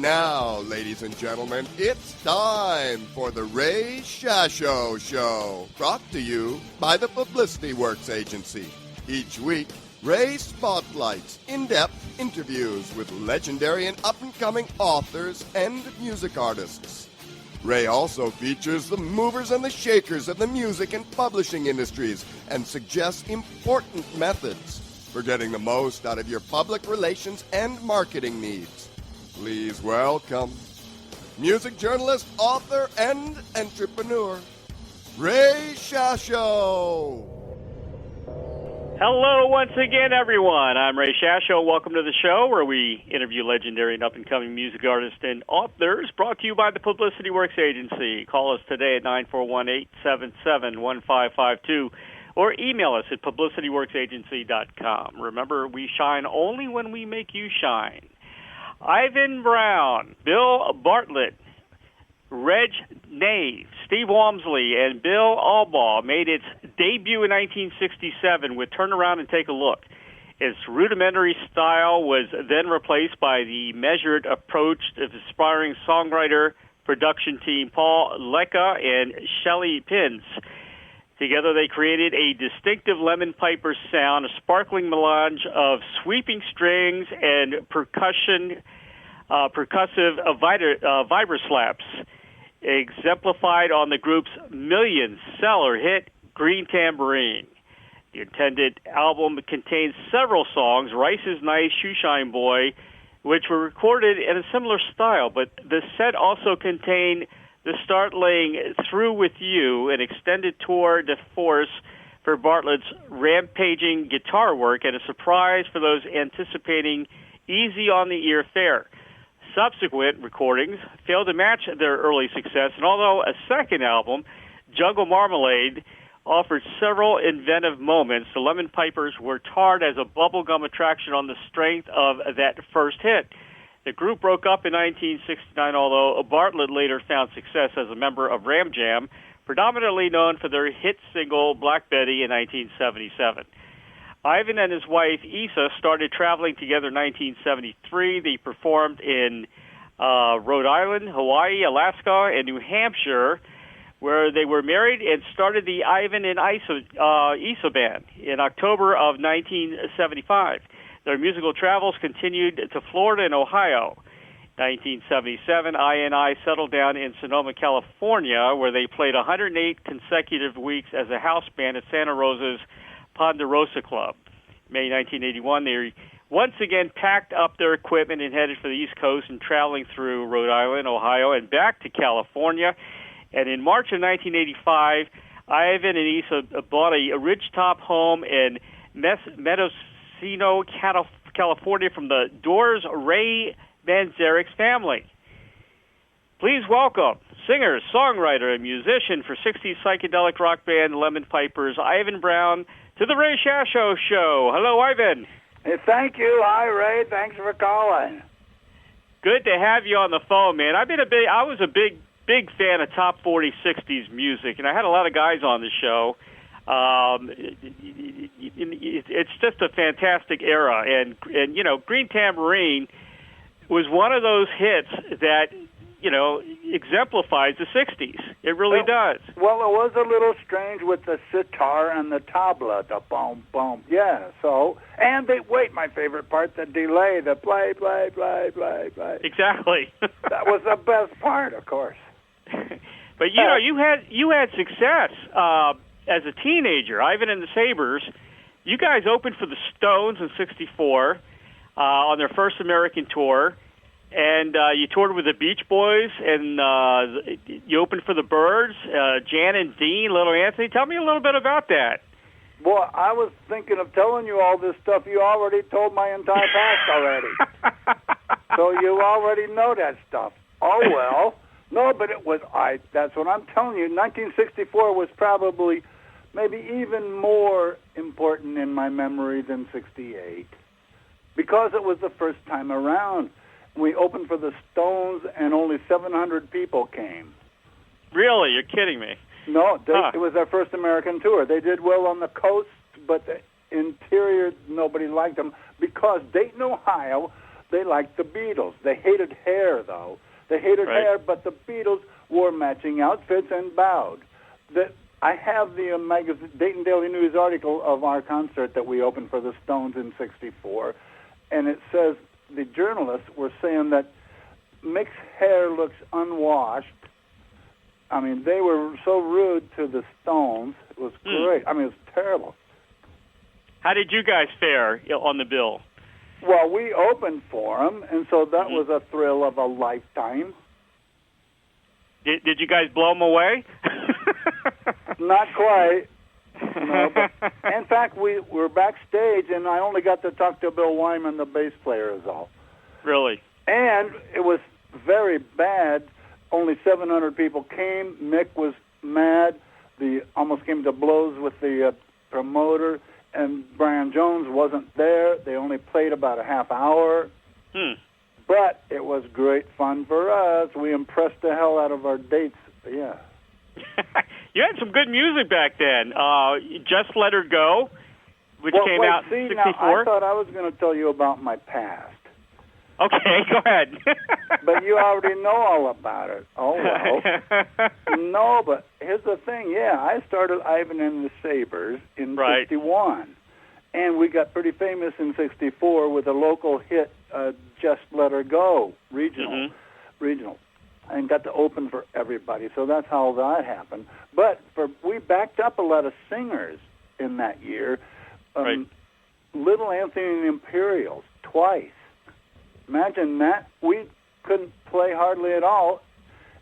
Now, ladies and gentlemen, it's time for the Ray Shasho Show, brought to you by the Publicity Works Agency. Each week, Ray spotlights in-depth interviews with legendary and up-and-coming authors and music artists. Ray also features the movers and the shakers of the music and publishing industries and suggests important methods for getting the most out of your public relations and marketing needs. Please welcome music journalist, author, and entrepreneur, Ray Shasho. Hello once again, everyone. I'm Ray Shasho. Welcome to the show where we interview legendary and up-and-coming music artists and authors, brought to you by the Publicity Works Agency. Call us today at 941-877-1552 or email us at publicityworksagency.com. Remember, we shine only when we make you shine. Ivan Browne, Bill Bartlett, Nave, Steve Walmsley, and Bill Albuagh made its debut in 1967 with Turn Around and Take a Look. Its rudimentary style was then replaced by the measured approach of aspiring songwriter production team Paul Leka and Shelly Pinz. Together they created a distinctive lemon piper sound, a sparkling mélange of sweeping strings and percussive vibraslaps, exemplified on the group's million-seller hit, Green Tambourine. The intended album contains several songs, Rice is Nice, Shoeshine Boy, which were recorded in a similar style, but the set also contained the startling Through With You, an extended tour de force for Bartlett's rampaging guitar work, and a surprise for those anticipating easy-on-the-ear fare. Subsequent recordings failed to match their early success, and although a second album, Jungle Marmalade, offered several inventive moments, the Lemon Pipers were tarred as a bubblegum attraction on the strength of that first hit. The group broke up in 1969, although Bartlett later found success as a member of Ram Jam, predominantly known for their hit single Black Betty in 1977. Ivan and his wife, Isa, started traveling together in 1973. They performed in Rhode Island, Hawaii, Alaska, and New Hampshire, where they were married and started the Ivan and Isa band in October of 1975. Their musical travels continued to Florida and Ohio. 1977, I settled down in Sonoma, California, where they played 108 consecutive weeks as a house band at Santa Rosa's Ponderosa Club. May 1981, they once again packed up their equipment and headed for the East Coast and traveling through Rhode Island, Ohio, and back to California. And in March of 1985, Ivan and Isa bought a ridgetop home in Mendocino, California, from the Doors' Ray Manzarek's family. Please welcome singer, songwriter, and musician for 60s psychedelic rock band Lemon Pipers, Ivan Browne, to the Ray Shasho Show. Hello, Ivan. Hey, thank you. Hi, Ray. Thanks for calling. Good to have you on the phone, man. I was a big fan of top 40 60s music, and I had a lot of guys on the show. It's just a fantastic era, and you know, Green Tambourine was one of those hits that, you know, exemplifies the 60s. It really does. Well, it was a little strange with the sitar and the tabla, the boom, boom. Yeah, so, and my favorite part, the delay, the play. Exactly. That was the best part, of course. But, you know, you had success as a teenager. Ivan and the Sabres, you guys opened for the Stones in '64 on their first American tour, and you toured with the Beach Boys, and you opened for the Byrds, Jan and Dean, Little Anthony. Tell me a little bit about that. Well, I was thinking of telling you all this stuff. You already told my entire past already. So you already know that stuff. Oh, well. No, but that's what I'm telling you. 1964 was probably maybe even more important in my memory than 68 because it was the first time around. We opened for the Stones and only 700 people came. Really? You're kidding me. No, it was their first American tour. They did well on the coast, but the interior, nobody liked them because Dayton, Ohio, they liked the Beatles. They hated hair, though. They hated hair, but the Beatles wore matching outfits and bowed. I have the magazine, Dayton Daily News article of our concert that we opened for the Stones in '64, and it says the journalists were saying that Mick's hair looks unwashed. I mean, they were so rude to the Stones. It was great. I mean, it was terrible. How did you guys fare on the bill? Well, we opened for them, and so that was a thrill of a lifetime. Did you guys blow them away? Not quite. No, but in fact, we were backstage, and I only got to talk to Bill Wyman, the bass player, is all. Really? And it was very bad. Only 700 people came. Mick was mad. Almost came to blows with the promoter, and Brian Jones wasn't there. They only played about a half hour. But it was great fun for us. We impressed the hell out of our dates. Yeah. You had some good music back then. Just Let Her Go, which came out in '64. Now, I thought I was going to tell you about my past. Okay, go ahead. But you already know all about it. Oh, well. No, but here's the thing. Yeah, I started Ivan and the Sabres in '61. And we got pretty famous in '64 with a local hit, Just Let Her Go, regional, and got to open for everybody. So that's how that happened. But we backed up a lot of singers in that year. Little Anthony and the Imperials, twice. Imagine that. We couldn't play hardly at all,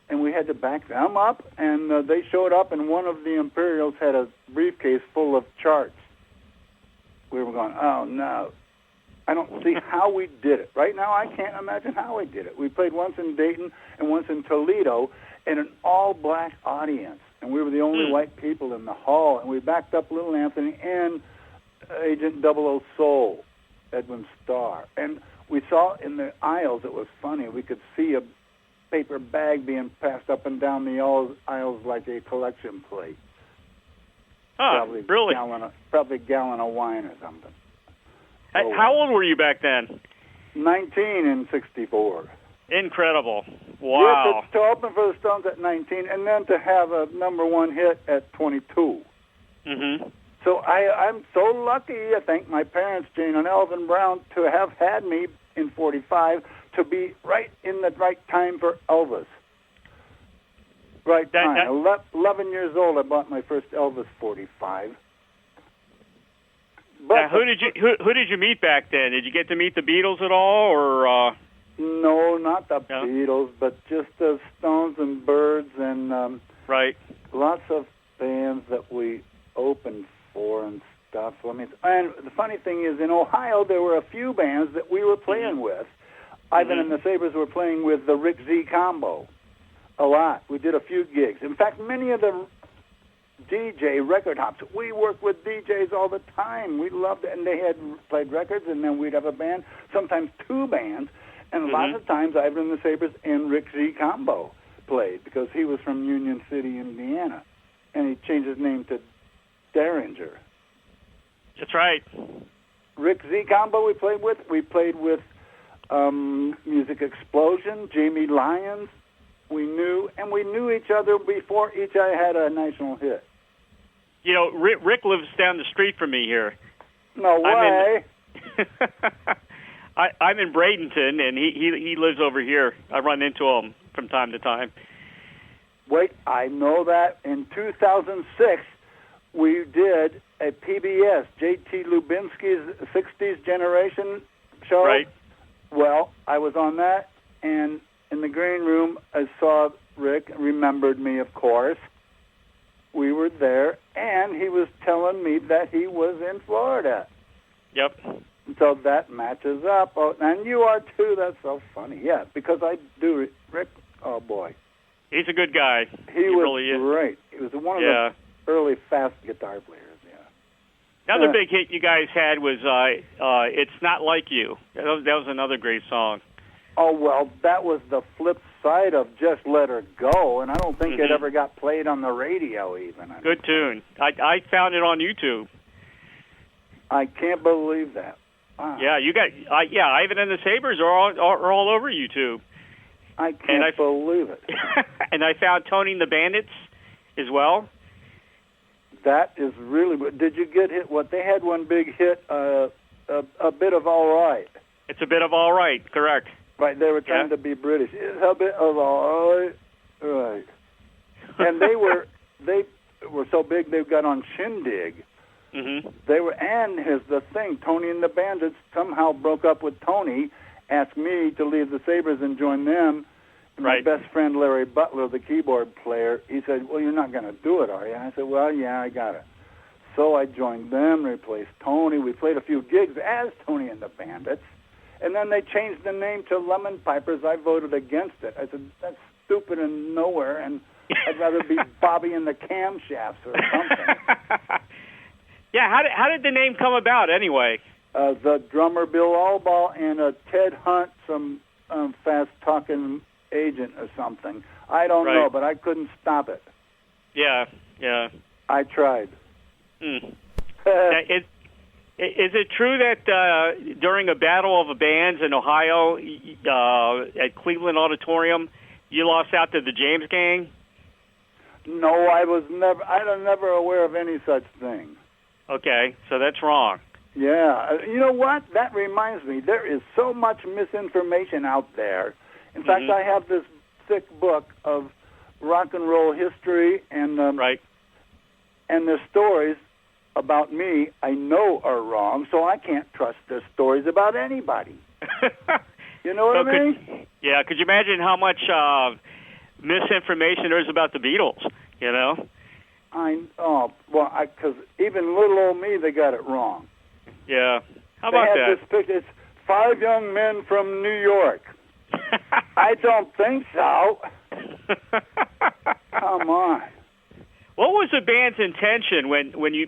and we had to back them up, and they showed up, and one of the Imperials had a briefcase full of charts. We were going, oh, no. I don't see how we did it. Right now, I can't imagine how we did it. We played once in Dayton and once in Toledo in an all-black audience, and we were the only white people in the hall, and we backed up Little Anthony and Agent 00 Soul, Edwin Starr. And we saw in the aisles, it was funny, we could see a paper bag being passed up and down the aisles like a collection plate. Probably a gallon of wine or something. How old were you back then? 19 in '64. Incredible. Wow. Yes, to open for the Stones at 19 and then to have a #1 hit at 22. So I'm so lucky. I thank my parents, Jane and Elvin Browne, to have had me in '45 to be right in the right time for Elvis. Right time. 11 years old, I bought my first Elvis 45. But now, who did you meet back then? Did you get to meet the Beatles at all, or? No, not the Beatles, but just the Stones and Byrds and lots of bands that we opened for and stuff. And the funny thing is, in Ohio, there were a few bands that we were playing with. Ivan and the Sabres were playing with the Rick Z Combo a lot. We did a few gigs. In fact, many of the DJ record hops, we worked with DJs all the time. We loved it, and they had played records, and then we'd have a band, sometimes two bands, and lots of times Ivan and the Sabres and Rick Z Combo played because he was from Union City, Indiana, and he changed his name to Derringer. That's right. Rick Z Combo we played with Music Explosion, Jamie Lyons. We knew each other before each had a national hit. You know, Rick lives down the street from me here. No way. I'm in Bradenton, and he lives over here. I run into him from time to time. Wait, I know that. In 2006, we did a PBS, J.T. Lubinsky's 60s Generation show. Right. Well, I was on that, and in the green room, I saw Rick, remembered me, of course. We were there, and he was telling me that he was in Florida. Yep. So that matches up. Oh, and you are, too. That's so funny. Yeah, because I do. Rick, oh, boy. He's a good guy. He was really great. He was one of the early fast guitar players, Another big hit you guys had was It's Not Like You. That was another great song. Oh, well, that was the flip side of Just Let Her Go, and I don't think it ever got played on the radio even. Good tune. I found it on YouTube. I can't believe that. Wow. Yeah, you got. Ivan and the Sabres are all over YouTube. I can't believe it. And I found Tony and the Bandits as well. That is really. Did you get hit? What they had one big hit, a bit of all right. It's a bit of all right, correct? Right, they were trying to be British. It's a bit of all right. And they were so big they got on Shindig. Mm-hmm. And here's the thing: Tony and the Bandits somehow broke up with Tony, asked me to leave the Sabres and join them. My best friend Larry Butler, the keyboard player, he said, "Well, you're not going to do it, are you?" I said, "Well, yeah, I got it." So I joined them, replaced Tony. We played a few gigs as Tony and the Bandits, and then they changed the name to Lemon Pipers. I voted against it. I said, "That's stupid and nowhere, and I'd rather be Bobby and the Camshafts or something." Yeah, how did the name come about anyway? The drummer Bill Albuagh and Ted Hunt, some fast-talking agent or something. I don't know, but I couldn't stop it. Yeah. I tried. Is it true that during a battle of the bands in Ohio at Cleveland Auditorium, you lost out to the James Gang? No, I was never aware of any such thing. Okay, so that's wrong. Yeah. You know what? That reminds me. There is so much misinformation out there. In fact, I have this thick book of rock and roll history and and the stories about me I know are wrong, so I can't trust the stories about anybody. You know what I mean? Yeah, could you imagine how much misinformation there is about the Beatles, you know? Because even little old me, they got it wrong. Yeah. How about they had this picture. It's 5 young men from New York. I don't think so. Come on. What was the band's intention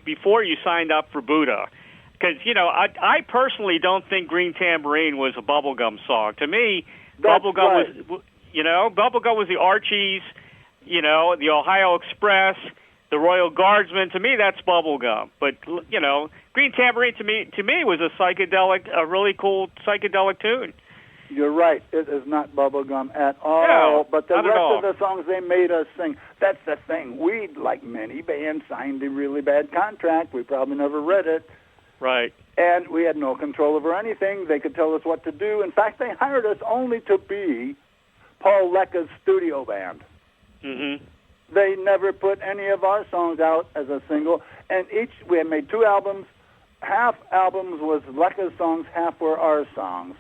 before you signed up for Buddha? Because I personally don't think Green Tambourine was a bubblegum song. To me, bubblegum was bubblegum was the Archies, the Ohio Express, the Royal Guardsmen. To me, that's bubblegum. But Green Tambourine to me was a really cool psychedelic tune. You're right. It is not bubblegum at all. No, but the not rest at all. of the songs they made us sing, that's the thing. We, like many bands, signed a really bad contract. We probably never read it. Right. And we had no control over anything. They could tell us what to do. In fact, they hired us only to be Paul Leka's studio band. Mm-hmm. They never put any of our songs out as a single. And we had made 2 albums. Half albums was Leka's songs, half were our songs.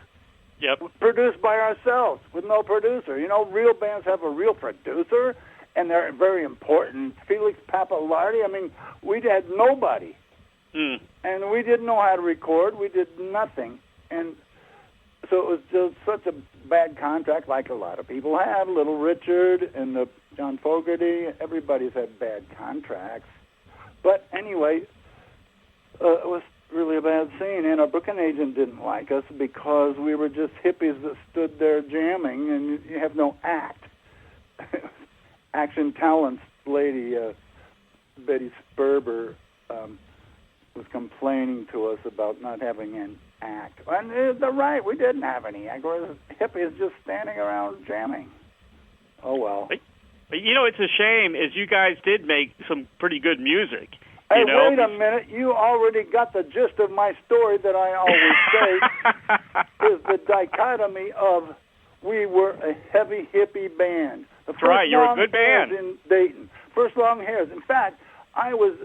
Yep. Produced by ourselves with no producer. Real bands have a real producer, and they're very important. Felix Pappalardi, we had nobody. And we didn't know how to record. We did nothing. And so it was just such a bad contract, like a lot of people have. Little Richard and John Fogerty, everybody's had bad contracts. But anyway, it was really a bad scene, and our booking agent didn't like us because we were just hippies that stood there jamming, and you have no act. Action Talents lady, Betty Sperber, was complaining to us about not having an act. And they're right, we didn't have any act. We were hippies just standing around jamming. Oh, well. But it's a shame, as you guys did make some pretty good music. Hey, wait a minute. You already got the gist of my story that I always say is the dichotomy of we were a heavy hippie band. That's right. You're a good band. In Dayton. First long hairs. In fact, I was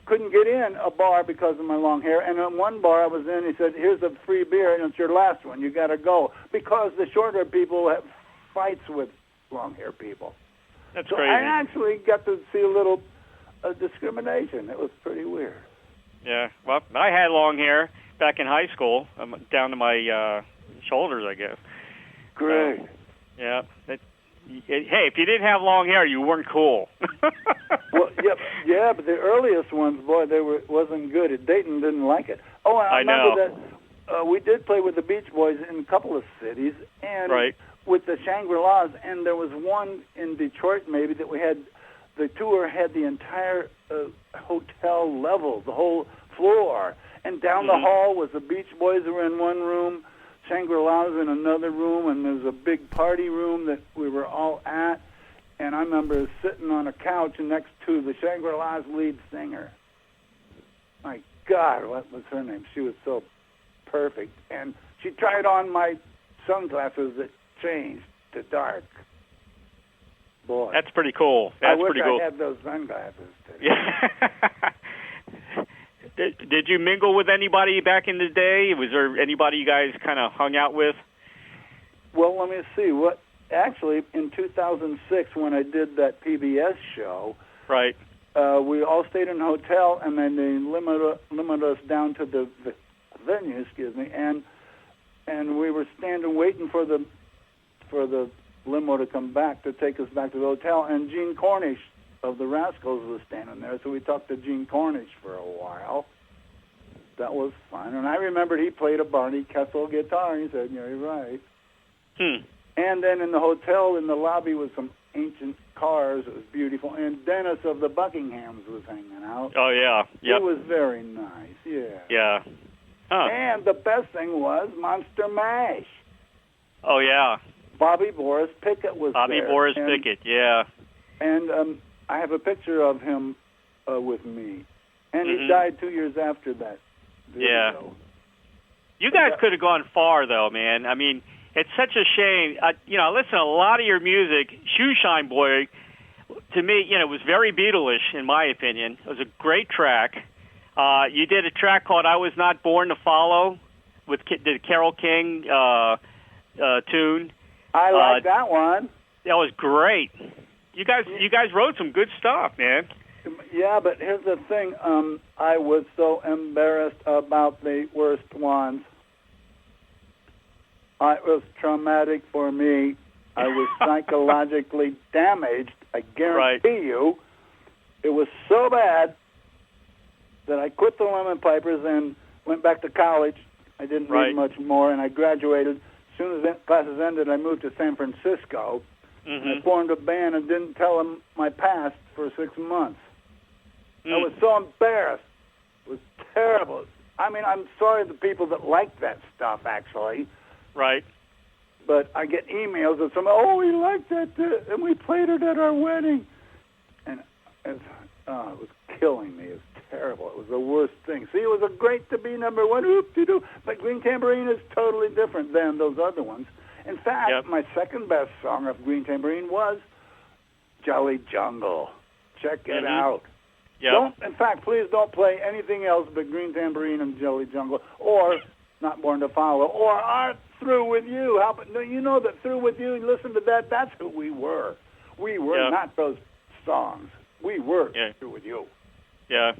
couldn't get in a bar because of my long hair. And in one bar I was in, he said, "Here's a free beer, and it's your last one. You got to go." Because the shorter people have fights with long hair people. That's so crazy. I actually got to see a little discrimination. It was pretty weird. Yeah. Well, I had long hair back in high school, down to my shoulders, I guess. Great. Yeah. Hey, if you didn't have long hair, you weren't cool. Well, yeah, but the earliest ones, boy, wasn't good. Dayton didn't like it. Oh, I remember that we did play with the Beach Boys in a couple of cities, and with the Shangri-Las, and there was one in Detroit maybe that we had. The tour had the entire hotel level, the whole floor, And down the hall was the Beach Boys were in one room, Shangri-La's in another room, and there's a big party room that we were all at. And I remember sitting on a couch next to the Shangri-La's lead singer. My God, what was her name? She was so perfect. And she tried on my sunglasses that changed to dark. Boy, That's pretty cool. That's pretty cool. I had those sunglasses today. Yeah. Did you mingle with anybody back in the day? Was there anybody you guys kind of hung out with? Well, let me see. Actually, in 2006, when I did that PBS show, right, we all stayed in a hotel, and then they limit us down to the venue, and we were standing waiting for the limo to come back to take us back to the hotel, and Gene Cornish of the Rascals was standing there, so we talked to Gene Cornish for a while. That was fun, and I remembered he played a Barney Kessel guitar, and he said, "Yeah, you're right." And then in the hotel, in the lobby, was some ancient cars. It was beautiful, and Dennis of the Buckinghams was hanging out. Oh, yeah. Yep. He was very nice, yeah. Yeah. Huh. And the best thing was Monster Mash. Oh, yeah. Bobby Boris Pickett was there. Bobby Boris Pickett, yeah. And I have a picture of him with me. And he died 2 years after that video. Yeah. You guys could have gone far, though, man. I mean, it's such a shame. I listen to a lot of your music. Shoeshine Boy, to me, was very Beatles-ish, in my opinion. It was a great track. You did a track called I Was Not Born to Follow with the Carole King tune. I like that one. That was great. You guys wrote some good stuff, man. Yeah, but here's the thing. I was so embarrassed about the worst ones. It was traumatic for me. I was psychologically damaged. I guarantee you. It was so bad that I quit the Lemon Pipers and went back to college. I didn't read much more, and I graduated. As soon as classes ended, I moved to San Francisco. And I formed a band and didn't tell them my past for 6 months. I was so embarrassed. It was terrible. I mean, I'm sorry to the people that like that stuff, actually. Right. But I get emails of somebody, we liked that, and we played it at our wedding. And it was killing me. It was terrible. It was the worst thing. See, it was great to be number one, oop-de-doo, but Green Tambourine is totally different than those other ones. In fact, my second best song of Green Tambourine was Jolly Jungle. Check it out. Yep. In fact, please don't play anything else but Green Tambourine and Jolly Jungle, or Not Born to Follow, or Aren't Through With You. You know that Through With You, listen to that, that's who we were. We were not those songs. We were Through With You. Yeah.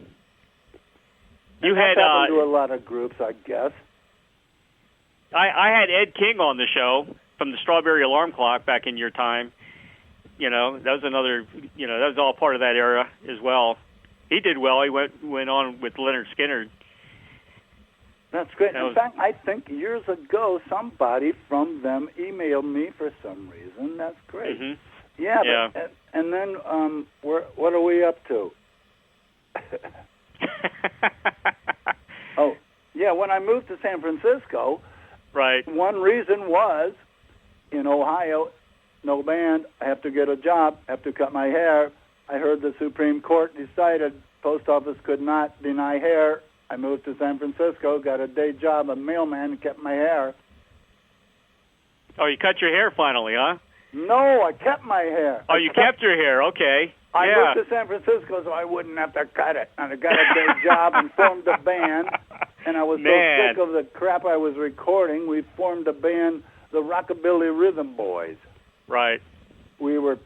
You had happened to a lot of groups, I guess. I had Ed King on the show from the Strawberry Alarm Clock back in your time. That was another, that was all part of that era as well. He did well. He went on with Leonard Skinner. That's great. In fact, I think years ago somebody from them emailed me for some reason. That's great. Yeah. But, and then what are we up to? When I moved to San Francisco, one reason was in Ohio, no band, I have to get a job, have to cut my hair. I heard the Supreme Court decided post office could not deny hair. I moved to San Francisco, got a day job, a mailman, and kept my hair. Oh, you cut your hair finally, huh? No, I kept my hair. Oh, you kept your hair, okay. I moved to San Francisco so I wouldn't have to cut it. And I got a day job and formed a band. And I was so sick of the crap I was recording, we formed a band, the Rockabilly Rhythm Boys. Right. We were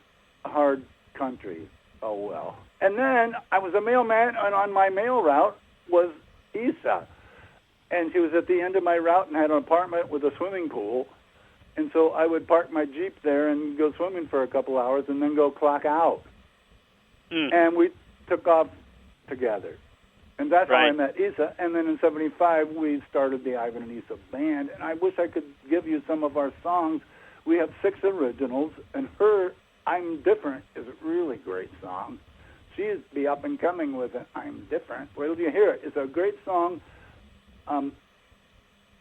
hard country. Oh, well. And then I was a mailman, and on my mail route was Isa. And she was at the end of my route and had an apartment with a swimming pool. And so I would park my Jeep there and go swimming for a couple hours and then go clock out. And we took off together. And that's how I met Isa. And then in 75, we started the Ivan and Isa Band. And I wish I could give you some of our songs. We have 6 originals, and her I'm Different is a really great song. She'd be up and coming with it. I'm Different. Wait till you hear it. It's a great song.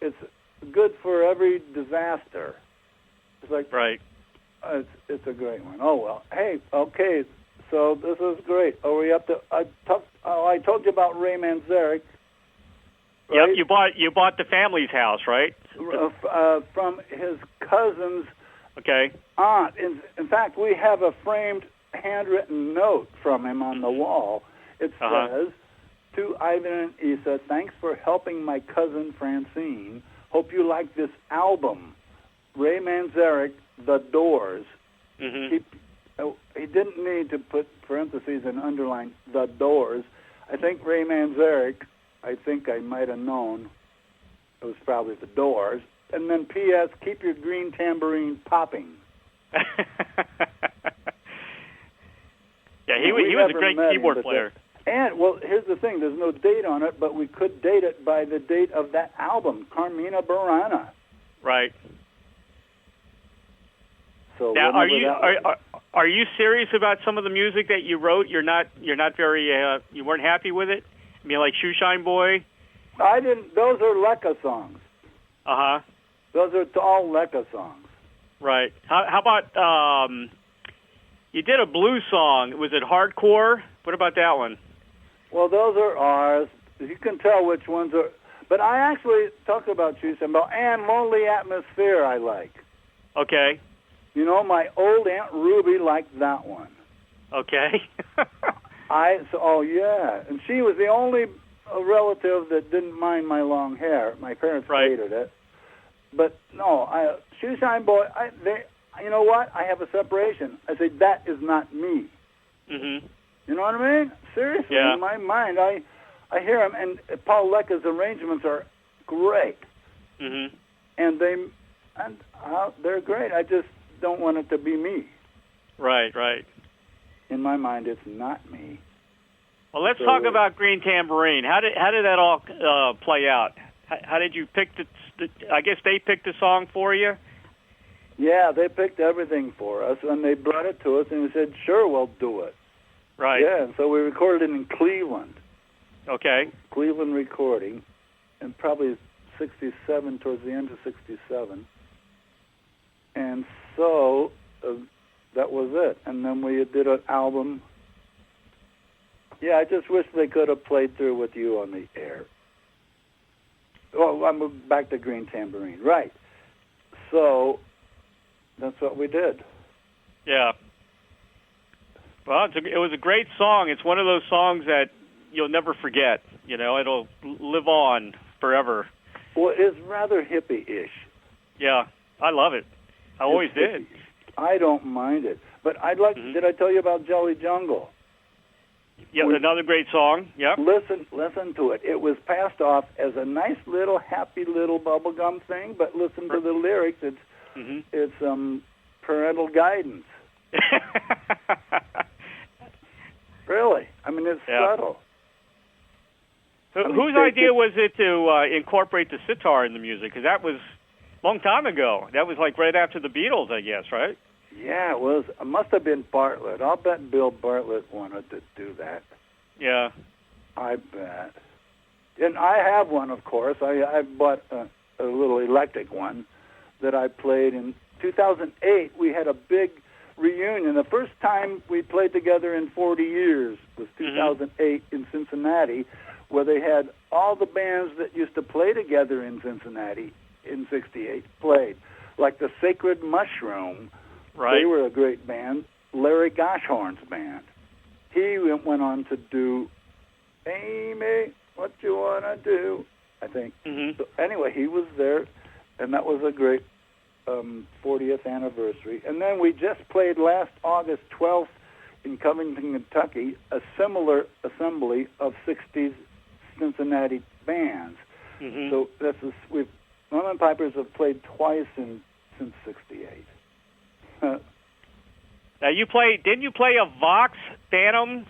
it's good for every disaster. It's like Right. It's a great one. Oh well. Hey, okay. So this is great. Are we up to? I told you about Ray Manzarek. Right? Yep. You bought the family's house, right? From his cousin's Okay. aunt. In fact, we have a framed, handwritten note from him on the wall. It says, "To Ivan and Issa, thanks for helping my cousin Francine. Hope you like this album. Ray Manzarek, The Doors." Mm-hmm. He didn't need to put parentheses and underline The Doors. I think Ray Manzarek, I think I might have known it was probably The Doors. And then P.S., keep your green tambourine popping. Yeah, he was a great keyboard player. And, well, here's the thing. There's no date on it, but we could date it by the date of that album, Carmina Burana. Right. So now, are you serious about some of the music that you wrote? You're not very you weren't happy with it? I mean, like Shoeshine Boy? I didn't. Those are Leka songs. Uh-huh. Those are all Leka songs. Right. How about you did a blues song. Was it hardcore? What about that one? Well, those are ours. You can tell which ones are. But I actually talk about Shoeshine Boy and Lonely Atmosphere I like. Okay. You know, my old Aunt Ruby liked that one. Okay. Yeah. And she was the only relative that didn't mind my long hair. My parents hated it. But no, Shoeshine Boy, you know what? I have a separation. I say, that is not me. Mm-hmm. You know what I mean? Seriously, yeah. In my mind, I hear him, and Paul Leka's arrangements are great. Mm-hmm. And they're great. I just don't want it to be me. Right. In my mind, it's not me. Well, let's talk about Green Tambourine. How did that all play out? How did you pick I guess they picked the song for you? Yeah, they picked everything for us, and they brought it to us, and we said, sure, we'll do it. Right. Yeah, and so we recorded it in Cleveland. Okay. Cleveland recording, and probably 67, towards the end of 67. And so that was it. And then we did an album. Yeah, I just wish they could have played through with you on the air. Well, I'm back to Green Tambourine. Right. So that's what we did. Yeah. Well, it was a great song. It's one of those songs that you'll never forget. You know, it'll live on forever. Well, it's rather hippie-ish. Yeah, I love it. I always did. I don't mind it. But I'd like. Mm-hmm. Did I tell you about Jelly Jungle? Yeah, another great song. Yeah. Listen to it. It was passed off as a nice little, happy little bubblegum thing, but listen to the lyrics. It's parental guidance. Really? I mean, it's subtle. Whose idea was it to incorporate the sitar in the music? Because that was a long time ago. That was like right after the Beatles, I guess, right? Yeah, it was. It must have been Bartlett. I'll bet Bill Bartlett wanted to do that. Yeah. I bet. And I have one, of course. I bought a little electric one that I played in 2008. We had a big reunion. The first time we played together in 40 years was 2008 in Cincinnati, where they had all the bands that used to play together in Cincinnati in 68 played, like the Sacred Mushroom. Right. They were a great band. Larry Goshorn's band. He went on to do Amy, What You Wanna Do, I think. Mm-hmm. So anyway, he was there, and that was a great 40th anniversary. And then we just played last August 12th in Covington, Kentucky, a similar assembly of 60s Cincinnati bands. Mm-hmm. So Lemon Pipers have played twice since 68. Now didn't you play a Vox Phantom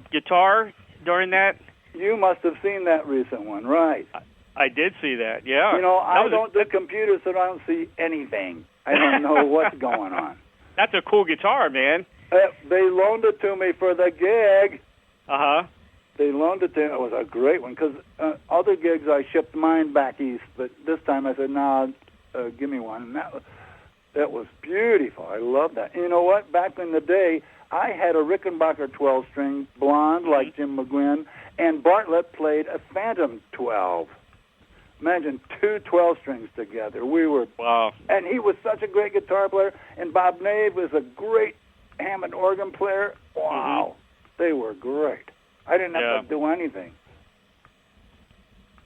guitar during that? You must have seen that recent one, right? I did see that, yeah. You know, I don't do computers, so I don't see anything. I don't know what's going on. That's a cool guitar, man. They loaned it to me for the gig. Uh-huh. they loaned it to me. It was a great one because other gigs I shipped mine back east, but this time I said, "No, give me one." And that was beautiful. I love that. You know what? Back in the day, I had a Rickenbacker 12-string blonde like Jim McGuinn, and Bartlett played a Phantom 12. Imagine 2 12-strings together. Wow. And he was such a great guitar player, and Bob Nave was a great Hammond organ player. Wow. They were great. I didn't have to do anything.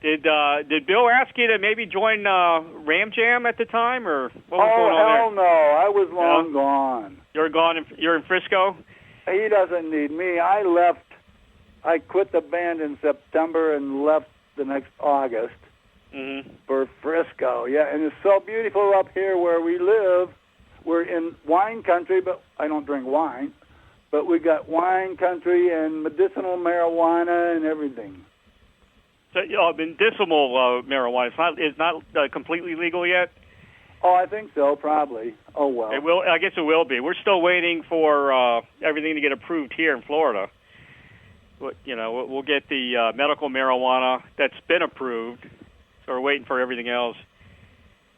Did Bill ask you to maybe join Ram Jam at the time, or what was going on there? Oh, hell no. I was long gone. You're gone. You're in Frisco? He doesn't need me. I left. I quit the band in September and left the next August for Frisco. Yeah, and it's so beautiful up here where we live. We're in wine country, but I don't drink wine. But we got wine country and medicinal marijuana and everything. So, medicinal marijuana. It's not completely legal yet. Oh, I think so, probably. Oh well. It will. I guess it will be. We're still waiting for everything to get approved here in Florida. We'll get the medical marijuana that's been approved. So we're waiting for everything else.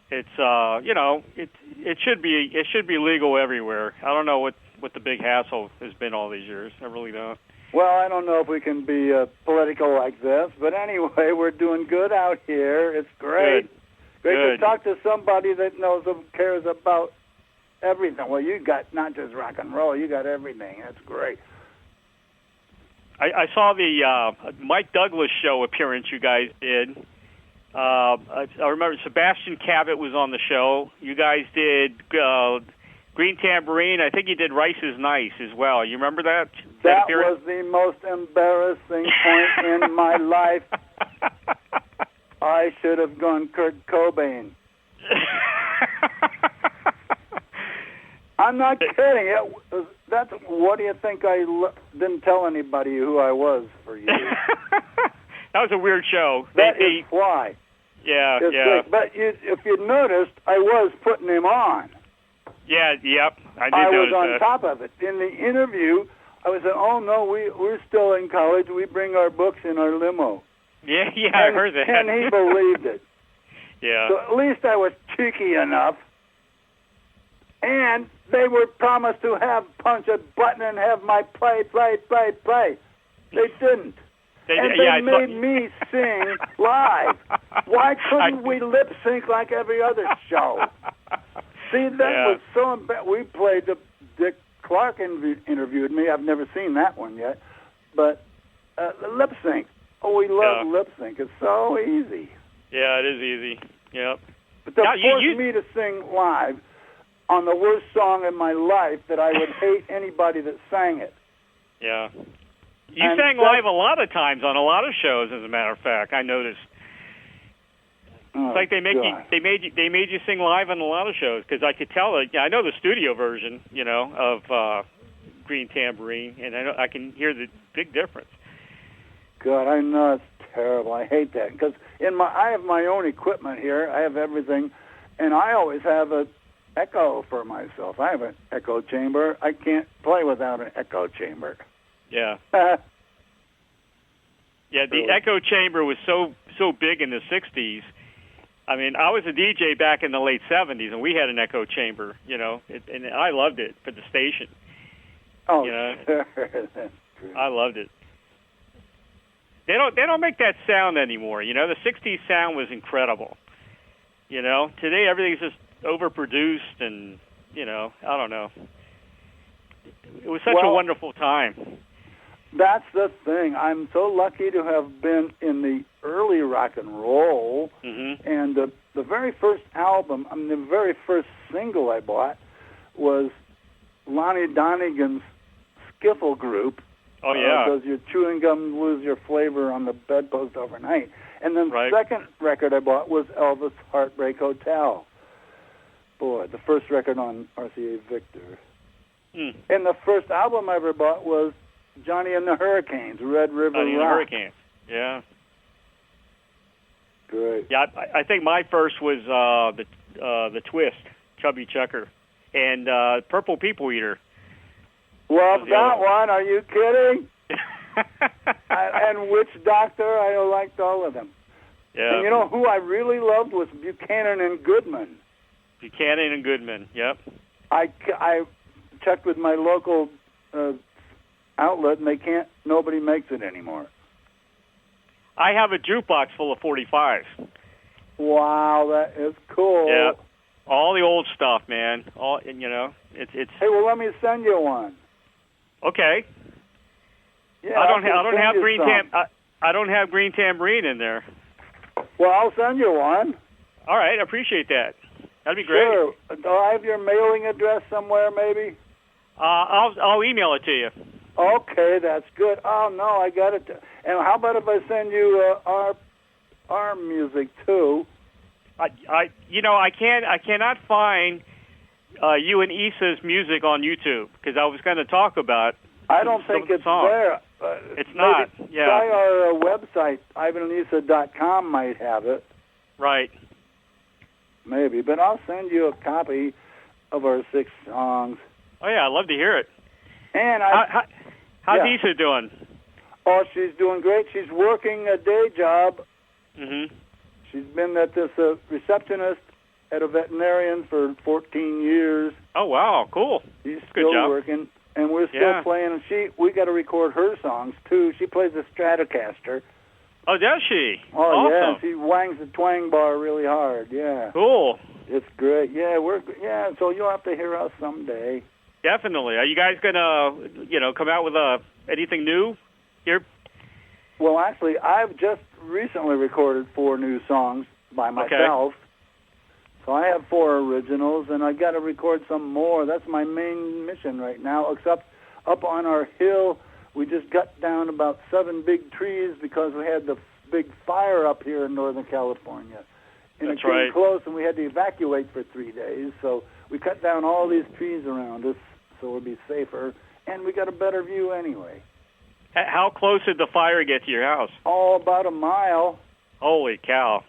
It's it should be legal everywhere. I don't know what the big hassle has been all these years. I really don't. Well, I don't know if we can be political like this, but anyway, we're doing good out here. It's great. Great to talk to somebody that knows and cares about everything. Well, you got not just rock and roll, you got everything. That's great. I saw the Mike Douglas show appearance you guys did. I remember Sebastian Cabot was on the show. You guys did Green Tambourine. I think you did Rice is Nice as well. You remember that? That was the most embarrassing point in my life. I should have gone Kurt Cobain. I'm not kidding. That's what do you think? I didn't tell anybody who I was for years. That was a weird show. That is why. Yeah, it's yeah. Great. But if you noticed, I was putting him on. Yeah, yep. I was on top of it. In the interview, I was saying, "Oh no, we're still in college. We bring our books in our limo." Yeah, I heard that. And he believed it. Yeah. So at least I was cheeky enough. And they were promised to punch a button and have my play. They didn't. They made me sing live. Why couldn't we lip sync like every other show? See, that was so embarrassing. We played Dick Clark interviewed me. I've never seen that one yet. But lip sync. Oh, we love lip sync. It's so easy. Yeah, it is easy. Yep. But to force me to sing live on the worst song in my life that I would hate anybody that sang it. Yeah. You sang live a lot of times on a lot of shows, as a matter of fact. I noticed. It's like they made you sing live on a lot of shows because I could tell. I know the studio version, of Green Tambourine, and I can hear the big difference. God, I know it's terrible. I hate that because I have my own equipment here. I have everything, and I always have an echo for myself. I have an echo chamber. I can't play without an echo chamber. Yeah. Yeah, the echo chamber was so big in the 60s. I mean, I was a DJ back in the late 70s, and we had an echo chamber, and I loved it for the station. Oh, sure. That's true. I loved it. They don't make that sound anymore. The 60s sound was incredible. Today everything's just overproduced, and I don't know. It was such a wonderful time. That's the thing. I'm so lucky to have been in the early rock and roll, and the very first album, the very first single I bought was Lonnie Donegan's Skiffle Group. Oh, yeah. Does your chewing gum lose your flavor on the bedpost overnight? And then the second record I bought was Elvis' Heartbreak Hotel. Boy, the first record on RCA Victor. And the first album I ever bought was Johnny and the Hurricanes, Red River Johnny Rock. And the Hurricanes, yeah. Great. Yeah, I think my first was the Twist, Chubby Checker, and Purple People Eater. Well, that one, are you kidding? And Witch Doctor, I liked all of them. Yeah. And you know who I really loved was Buchanan and Goodman. Buchanan and Goodman, yep. I checked with my local outlet, and nobody makes it anymore. I have a jukebox full of 45s. Wow, that is cool. Yeah, all the old stuff, man. It's. Hey, well, let me send you one. Okay. Yeah, I don't have green some. I don't have green tambourine in there. Well, I'll send you one. All right, I appreciate that. That'd be great. Sure. Do I have your mailing address somewhere, maybe? I'll email it to you. Okay, that's good. Oh no, I got it. And how about if I send you our music too? I cannot find you and Issa's music on YouTube because I was going to talk about. I don't think it's there. It's not. Yeah. Try our website, ivanandisa.com might have it. Right. Maybe, but I'll send you a copy of our 6 songs. Oh yeah, I'd love to hear it. And how's Issa doing? Oh, she's doing great. She's working a day job. Mm-hmm. She's been at this receptionist at a veterinarian for 14 years. Oh wow, cool. She's Good still job. working, and we're still playing. And we got to record her songs too. She plays the Stratocaster. Oh, does she? Oh awesome. yeah, she wangs the twang bar really hard. Yeah. Cool. It's great. Yeah, so you'll have to hear us someday. Definitely. Are you guys gonna, come out with anything new here? Well, actually, I've just recently recorded 4 new songs by myself. Okay. So I have 4 originals, and I got to record some more. That's my main mission right now. Except up on our hill, we just cut down about 7 big trees because we had the big fire up here in Northern California. And That's it came right. close, and we had to evacuate for 3 days. So we cut down all these trees around us so we'll be safer. And we got a better view anyway. How close did the fire get to your house? Oh, about a mile. Holy cow!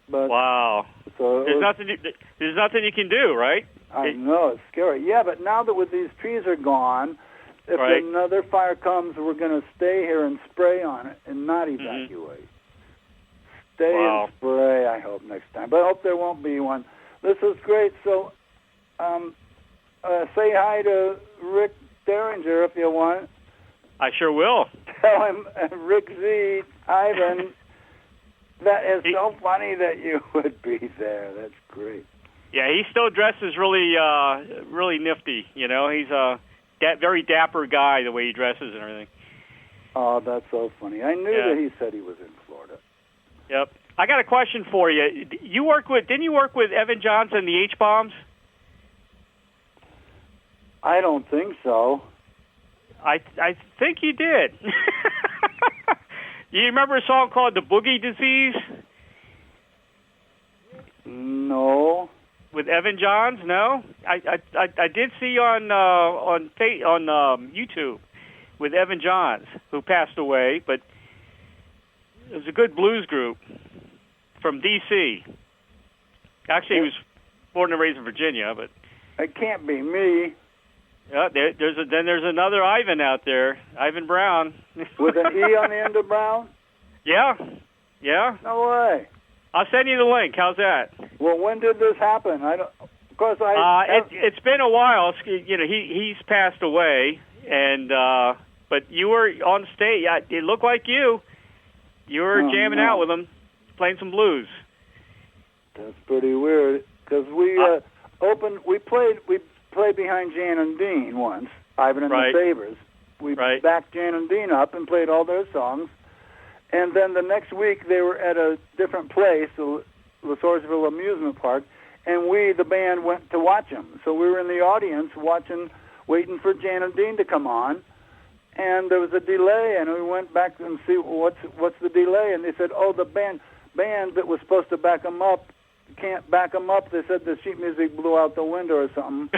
But wow. So there's nothing you can do, right? I know, it's scary. Yeah, but now that with these trees are gone, if Right. another fire comes, we're going to stay here and spray on it and not evacuate. Stay Wow. and spray, I hope, next time. But I hope there won't be one. This is great. So say hi to Rick Derringer if you want. I sure will. Tell him, Rick Z, Ivan, that is so funny that you would be there. That's great. Yeah, he still dresses really nifty. He's a very dapper guy the way he dresses and everything. Oh, that's so funny. I knew that he said he was in Florida. Yep. I got a question for you. Didn't you work with Evan Johnson and the H-Bombs? I don't think so. I think you did. You remember a song called "The Boogie Disease"? No. With Evan Johns? No. I did see on YouTube with Evan Johns, who passed away, but it was a good blues group from D.C. Actually, he was born and raised in Virginia, but it can't be me. Yeah, there's another Ivan out there, Ivan Browne. With an E on the end of Browne? Yeah. No way. I'll send you the link. How's that? Well, when did this happen? It's been a while. He's passed away, and but you were on stage. It looked like you were jamming out with him, playing some blues. That's pretty weird because we played behind Jan and Dean once, Ivan and the Sabres. We backed Jan and Dean up and played all their songs. And then the next week they were at a different place, the Sourceville Amusement Park, and we, the band, went to watch them. So we were in the audience waiting for Jan and Dean to come on. And there was a delay, and we went back and see what's the delay. And they said, the band that was supposed to back them up can't back them up. They said the sheet music blew out the window or something,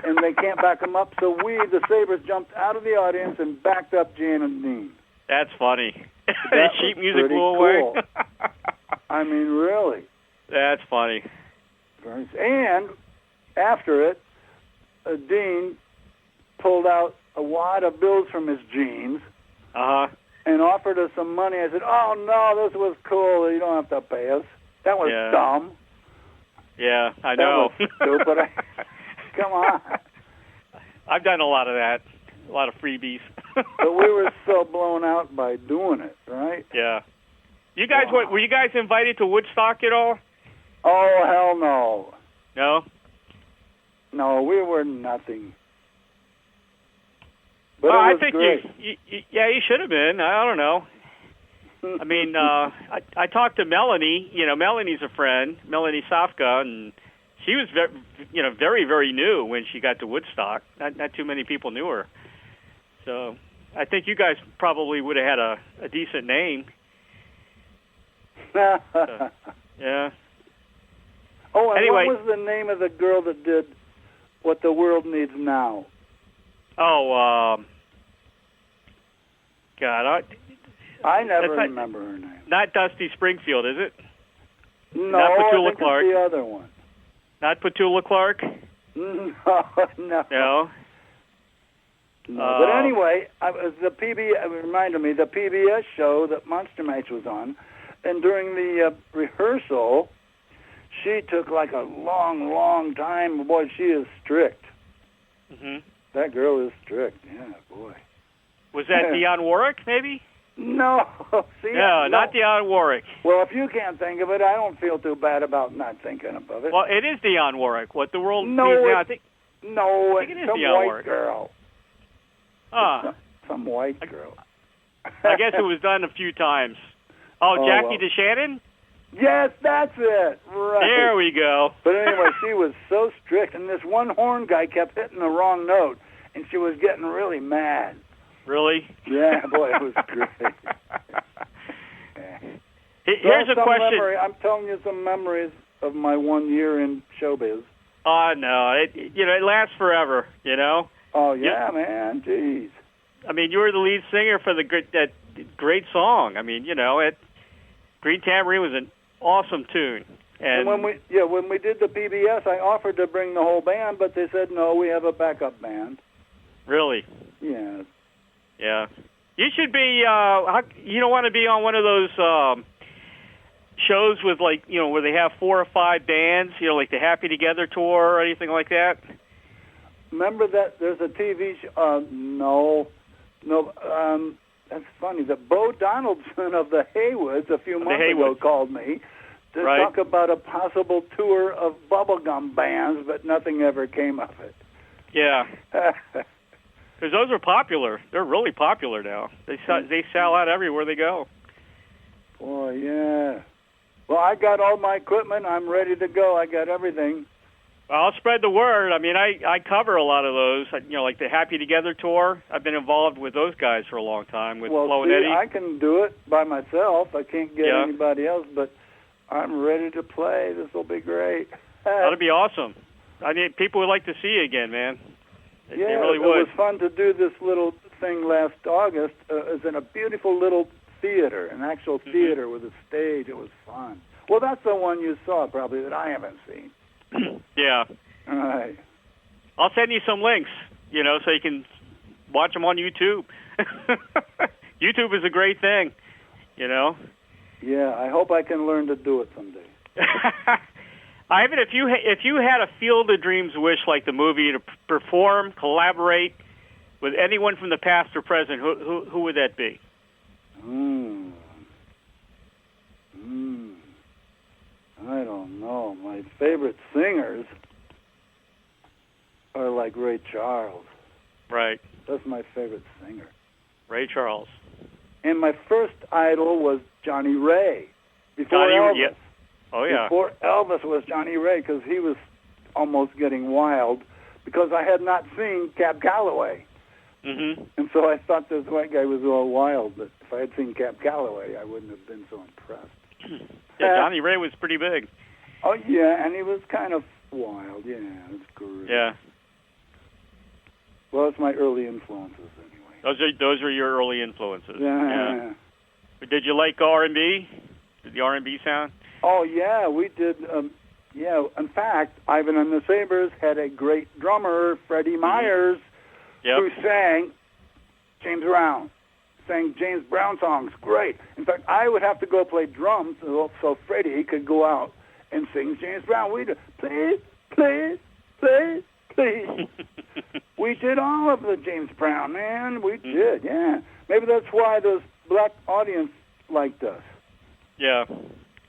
and they can't back them up. So we, the Sabres, jumped out of the audience and backed up Jan and Dean. That's funny. The sheet music blew away. I mean, really. That's funny. And after it, Dean pulled out a wad of bills from his jeans and offered us some money. I said, "Oh no, this was cool. You don't have to pay us." That was dumb. Yeah, I know. That was stupid. Come on. I've done a lot of that, a lot of freebies. But we were so blown out by doing it, right? Yeah. You guys, were you guys invited to Woodstock at all? Oh, hell no. No? No, we were nothing. But well, it was I think great. you should have been. I don't know. I mean, I talked to Melanie. You know, Melanie's a friend, Melanie Safka, and she was very, very new when she got to Woodstock. Not too many people knew her. So I think you guys probably would have had a decent name. So, yeah. Oh, and anyway, what was the name of the girl that did What the World Needs Now? Oh, God, I never remember her name. Not Dusty Springfield, is it? No, not Petula I think Clark. it's the other one. Not Petula Clark? No. No. No. But anyway, it reminded me, the PBS show that Monster Mash was on, and during the rehearsal, she took like a long, long time. Boy, she is strict. Mm-hmm. That girl is strict. Yeah, boy. Was that Dionne Warwick, maybe? No. See, no, not Dionne Warwick. Well, if you can't think of it, I don't feel too bad about not thinking of it. Well, it is Dionne Warwick. What the world needs now. I think it is some Dionne white Warwick girl. Some white girl. I guess it was done a few times. Oh, Jackie DeShannon? Yes, that's it. Right. There we go. But anyway, she was so strict, and this one horn guy kept hitting the wrong note, and she was getting really mad. Really? Yeah, boy, it was great. Here's a question. I'm telling you some memories of my 1 year in showbiz. Oh, no. It lasts forever, you know? Oh, yeah, man. Jeez. I mean, you were the lead singer for that great song. I mean, Green Tambourine was an awesome tune. And when we did the PBS, I offered to bring the whole band, but they said, no, we have a backup band. Really? Yeah. Yeah. You should be, you don't want to be on one of those shows with, like, where they have 4 or 5 bands, like the Happy Together tour or anything like that? Remember that there's a TV show? No. That's funny. The Bo Donaldson of the Haywoods a few months ago called me to talk about a possible tour of bubblegum bands, but nothing ever came of it. Yeah. Because those are popular. They're really popular now. They sell out everywhere they go. Boy, yeah. Well, I got all my equipment. I'm ready to go. I got everything. I'll spread the word. I mean, I cover a lot of those. Like the Happy Together tour. I've been involved with those guys for a long time with Flo and Eddie. I can do it by myself. I can't get anybody else, but I'm ready to play. This will be great. That'll be awesome. I mean, people would like to see you again, man. They really would. It was fun to do this little thing last August. It was in a beautiful little theater, an actual theater with a stage. It was fun. Well, that's the one you saw probably that I haven't seen. Yeah. All right. I'll send you some links, so you can watch them on YouTube. YouTube is a great thing, Yeah, I hope I can learn to do it someday. Ivan, if you had a Field of Dreams wish like the movie to perform, collaborate with anyone from the past or present, who would that be? I don't know. My favorite singers are like Ray Charles. Right. That's my favorite singer. Ray Charles. And my first idol was Johnny Ray. Before Elvis. Yeah. Oh, yeah. Before Elvis was Johnny Ray, because he was almost getting wild, because I had not seen Cab Calloway. Mm-hmm. And so I thought this white guy was all wild, but if I had seen Cab Calloway, I wouldn't have been so impressed. Yeah, Johnny Ray was pretty big. Oh, yeah, and he was kind of wild. Yeah, it's great. Yeah. Well, it's my early influences, anyway. Those are your early influences. Yeah. Did you like R&B? Did the R&B sound? Oh, yeah, we did. In fact, Ivan and the Sabres had a great drummer, Freddie Myers, who sang James Brown. sang James Brown songs. Great. In fact, I would have to go play drums so Freddie could go out and sing James Brown. We'd please, please, please, please. We did all of the James Brown, man. We did, yeah. Maybe that's why those black audience liked us. Yeah.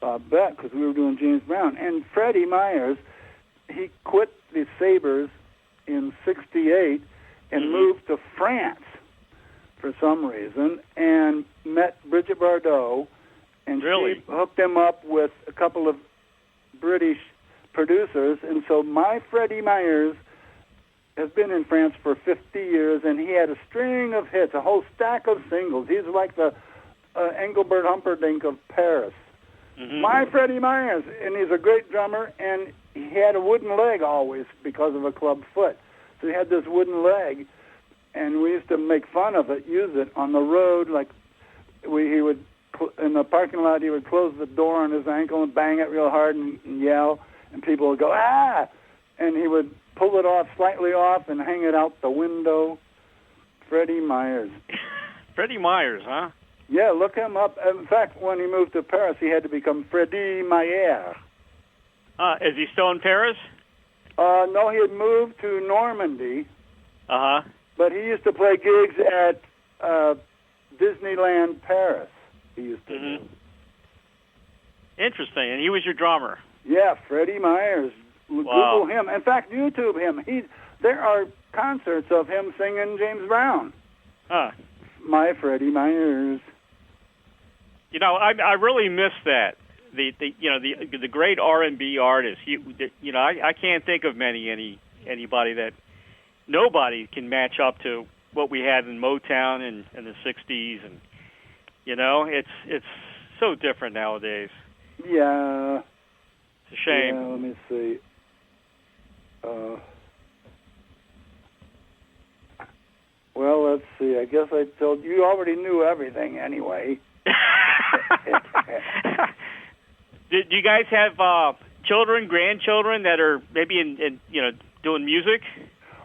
I bet, because we were doing James Brown. And Freddie Myers, he quit the Sabres in '68 and moved to France for some reason and met Brigitte Bardot, and she hooked him up with a couple of British producers. And so my Freddie Myers has been in France for 50 years, and he had a string of hits, a whole stack of singles. He's like the Engelbert Humperdinck of Paris. My Freddie Myers, and he's a great drummer, and he had a wooden leg always because of a club foot. So he had this wooden leg, and we used to make fun of it, use it on the road. Like he would, in the parking lot, he would close the door on his ankle and bang it real hard and yell, and people would go, ah! And he would pull it off, slightly off, and hang it out the window. Freddie Myers. Freddie Myers, huh? Yeah, look him up. In fact, when he moved to Paris, he had to become Freddie Myers. Is he still in Paris? No, he had moved to Normandy. Uh-huh. But he used to play gigs at Disneyland Paris. He used to do. Interesting. And he was your drummer? Yeah, Freddie Myers. Wow. Google him. In fact, YouTube him. There are concerts of him singing James Brown. Huh. My Freddie Myers. You know, I really miss that. The great R&B artists. I can't think of anybody that nobody can match up to what we had in Motown in the '60s, and it's so different nowadays. Yeah. It's a shame. Yeah, let me see. Well, let's see. I guess I told you already knew everything anyway. Do you guys have children, grandchildren that are maybe in doing music?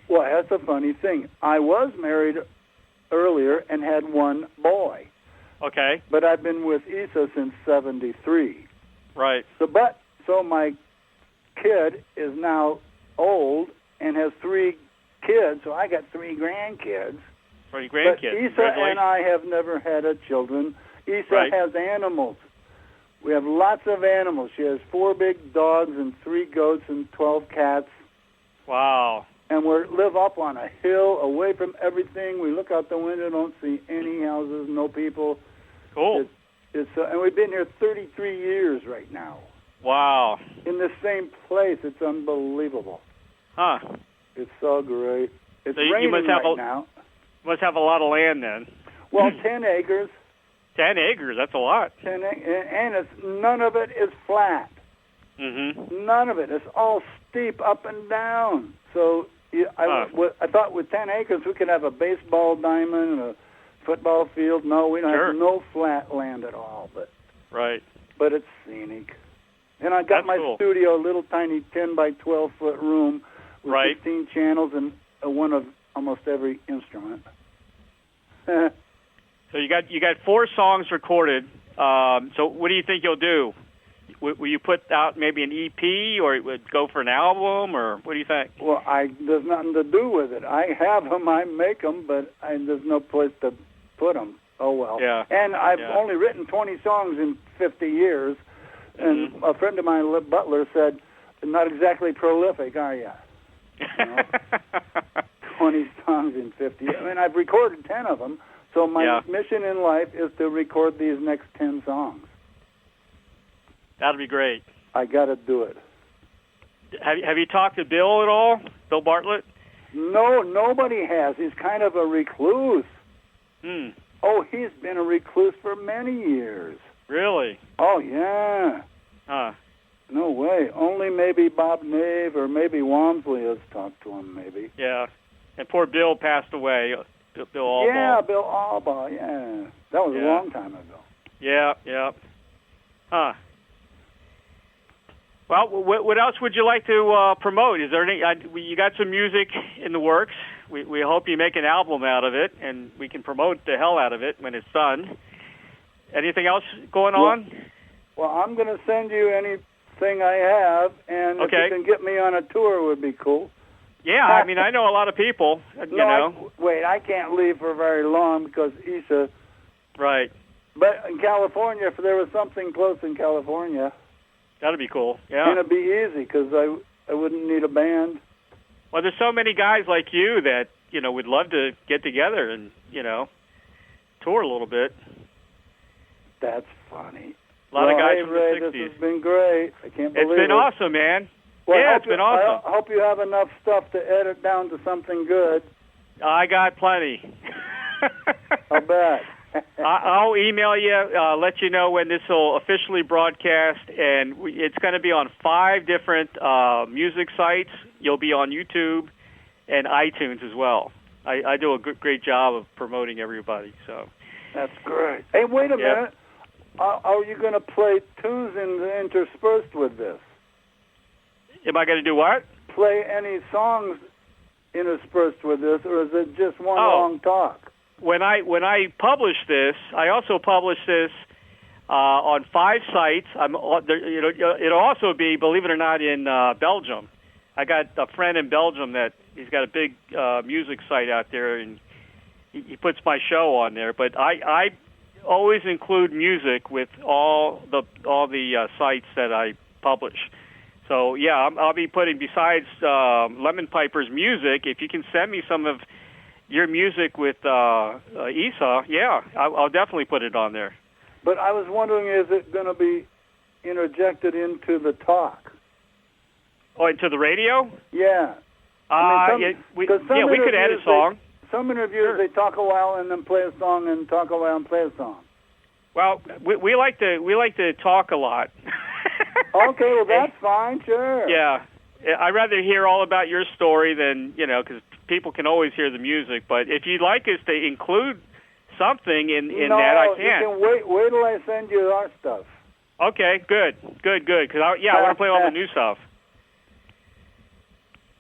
Well, that's a funny thing. I was married earlier and had one boy. Okay. But I've been with Issa since '73. Right. So my kid is now old and has 3 kids, so I got 3 grandkids. 3 grandkids. But Issa and I have never had children. Issa has animals. We have lots of animals. She has 4 big dogs and 3 goats and 12 cats. Wow. And we live up on a hill, away from everything. We look out the window, don't see any houses, no people. Cool. And we've been here 33 years right now. Wow. In the same place. It's unbelievable. Huh. It's so great. It's so raining must have right now. You must have a lot of land then. Well, 10 acres. 10 acres, that's a lot. 10 and none of it is flat. Mm-hmm. None of it. It's all steep up and down. So I thought with 10 acres we could have a baseball diamond and a football field. No, we don't have no flat land at all. But it's scenic. And I got my studio, a little tiny 10 by 12 foot room with 15 channels and one of almost every instrument. So you got 4 songs recorded. So what do you think you'll do? Will you put out maybe an EP, or would go for an album, or what do you think? Well, there's nothing to do with it. I have them, I make them, but there's no place to put them. Oh, well. Yeah. And I've only written 20 songs in 50 years, and a friend of mine, Butler, said, not exactly prolific, are you? 20 songs in 50 years. I mean, I've recorded 10 of them, so my mission in life is to record these next 10 songs. That'd be great. I got to do it. Have you talked to Bill at all? Bill Bartlett? No, nobody has. He's kind of a recluse. Oh, he's been a recluse for many years. Really? Oh, yeah. Huh. No way. Only maybe Bob Nave or maybe Walmsley has talked to him, maybe. Yeah. And poor Bill passed away. Bill Albuagh. Yeah, Bill Albuagh, yeah. That was a long time ago. Yeah. Huh. Well, what else would you like to promote? Is there any? You got some music in the works. We hope you make an album out of it, and we can promote the hell out of it when it's done. Anything else going on? Well, I'm going to send you anything I have, and if you can get me on a tour, would be cool. Yeah, I mean, I know a lot of people. I can't leave for very long because Issa. Right. But in California, if there was something close in California, that'd be cool. Yeah. It'd be easy because I wouldn't need a band. Well, there's so many guys like you that would love to get together and tour a little bit. That's funny. A lot of guys from the Ray, 60s. This has been great. I can't believe it. It's been awesome, man. Well, yeah, it's been awesome. I hope you have enough stuff to edit down to something good. I got plenty. I'll bet. I'll email you, let you know when this will officially broadcast, and it's going to be on 5 different music sites. You'll be on YouTube and iTunes as well. I do a great job of promoting everybody. So that's great. Hey, wait a minute. Are you going to play tunes interspersed with this? Am I going to do what? Play any songs interspersed with this, or is it just one long talk? When I publish this, I also publish this on 5 sites. It'll also be, believe it or not, in Belgium. I got a friend in Belgium that he's got a big music site out there, and he puts my show on there. But I always include music with all the sites that I publish. So yeah, I'll be putting, besides Lemon Piper's music, if you can send me some of your music with Issa, I'll definitely put it on there. But I was wondering, is it going to be interjected into the talk? Oh, into the radio? Yeah. We could add a song. Some interviews, they talk a while and then play a song and talk a while and play a song. Well, we like to talk a lot. Okay, well, that's fine, sure. Yeah. I'd rather hear all about your story than, because people can always hear the music. But if you'd like us to include something in that, I can. No, you can wait till I send you our stuff. Okay, good. Because I want to play all the new stuff.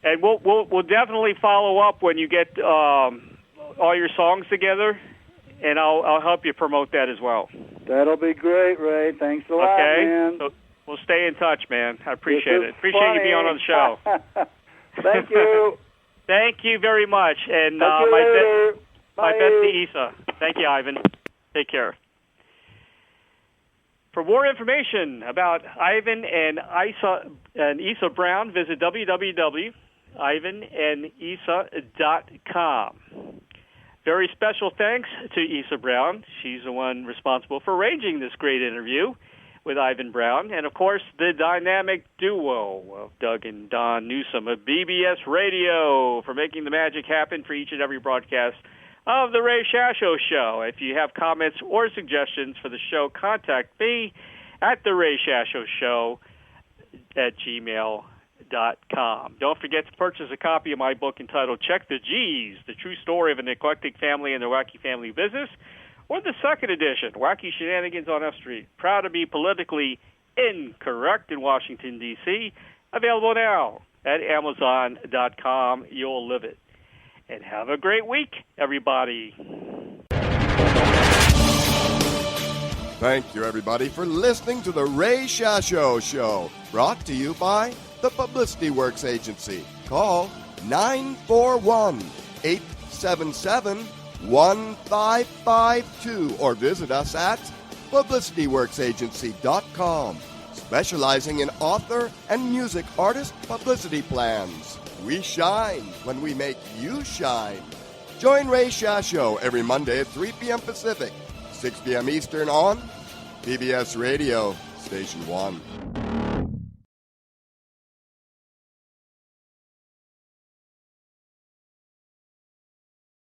And we'll definitely follow up when you get all your songs together, and I'll help you promote that as well. That'll be great, Ray. Thanks a lot, man. So we'll stay in touch, man. I appreciate it. Appreciate you being on the show. Thank you. Thank you very much. And my best to Issa. Thank you, Ivan. Take care. For more information about Ivan and Issa Browne, visit www.ivanandissa.com. Very special thanks to Issa Browne. She's the one responsible for arranging this great interview with Ivan Browne. And, of course, the dynamic duo of Doug and Don Newsom of BBS Radio for making the magic happen for each and every broadcast of The Ray Shasho Show. If you have comments or suggestions for the show, contact me at therayshashoshow@gmail.com. Don't forget to purchase a copy of my book entitled Check the G's, The True Story of an Eclectic Family and Their Wacky Family Business, or the second edition, Wacky Shenanigans on F Street. Proud to be politically incorrect in Washington, D.C. Available now at Amazon.com. You'll live it. And have a great week, everybody. Thank you, everybody, for listening to The Ray Shasho Show, brought to you by the Publicity Works Agency. Call 941-877-1552 or visit us at publicityworksagency.com, specializing in author and music artist publicity plans. We shine when we make you shine. Join Ray Shasho every Monday at 3 p.m. Pacific, 6 p.m. Eastern on PBS Radio, Station 1.